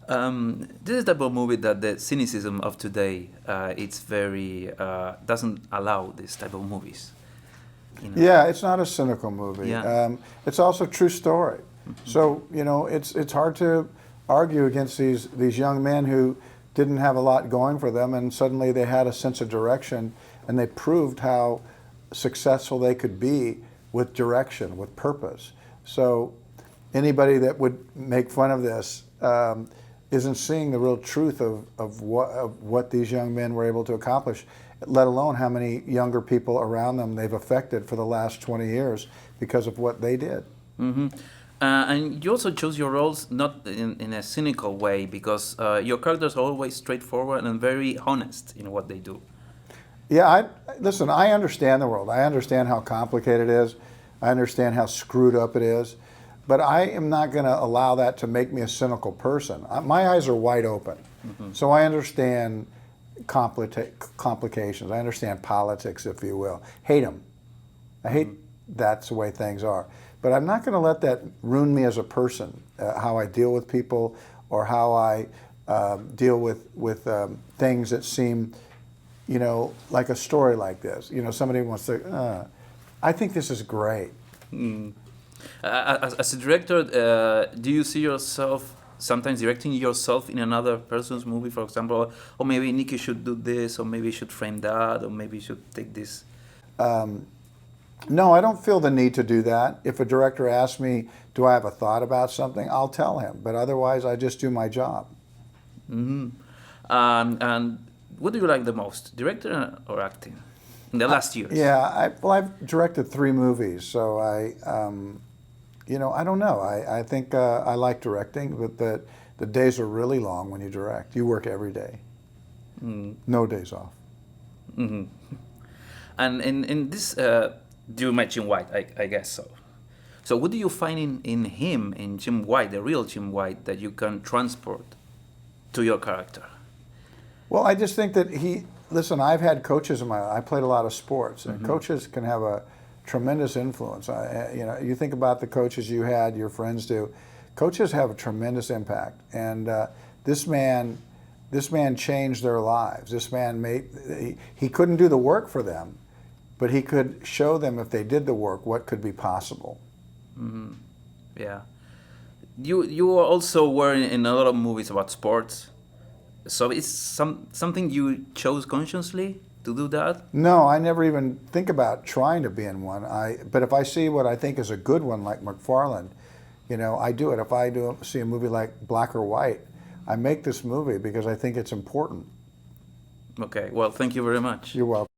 This is the type of movie that the cynicism of today, it's very doesn't allow this type of movies. You know? Yeah, it's not a cynical movie. Yeah. It's also a true story. So it's hard to argue against these young men who didn't have a lot going for them, and suddenly they had a sense of direction, and they proved how successful they could be with direction, with purpose. So anybody that would make fun of this isn't seeing the real truth of what these young men were able to accomplish, let alone how many younger people around them they've affected for the last 20 years because of what they did. Mm-hmm. And you also chose your roles not in a cynical way, because your characters are always straightforward and very honest in what they do. Yeah, listen, I understand the world. I understand how complicated it is. I understand how screwed up it is. But I am not going to allow that to make me a cynical person. My eyes are wide open. Mm-hmm. So I understand complications. I understand politics, if you will. Hate them. I hate that's the way things are. But I'm not going to let that ruin me as a person, how I deal with people or how I deal with things that seem, like a story like this. Somebody wants to, I think this is great. Mm. As a director, do you see yourself sometimes directing yourself in another person's movie, for example, or maybe Nikki should do this, or maybe you should frame that, or maybe you should take this? No, I don't feel the need to do that. If a director asks me, do I have a thought about something, I'll tell him. But otherwise, I just do my job. Mm-hmm. And what do you like the most, director or acting, in the last years? Yeah, I've directed 3 movies, so I don't know. I think I like directing, but the days are really long when you direct. You work every day. Mm. No days off. Mm-hmm. And in this, you met Jim White, I guess so. So what do you find in him, in Jim White, the real Jim White, that you can transport to your character? Well, I just think that listen, I've had coaches in my life. I played a lot of sports, and coaches can have a tremendous influence. You think about the coaches you had, your friends do. Coaches have a tremendous impact, and this man changed their lives. This man he couldn't do the work for them, but he could show them, if they did the work, what could be possible. Mm-hmm. Yeah. You also were in a lot of movies about sports, so it's something you chose consciously to do that? No, I never even think about trying to be in one. But if I see what I think is a good one, like McFarlane, I do it. If I see a movie like Black or White, I make this movie because I think it's important. Okay, well, thank you very much. You're welcome.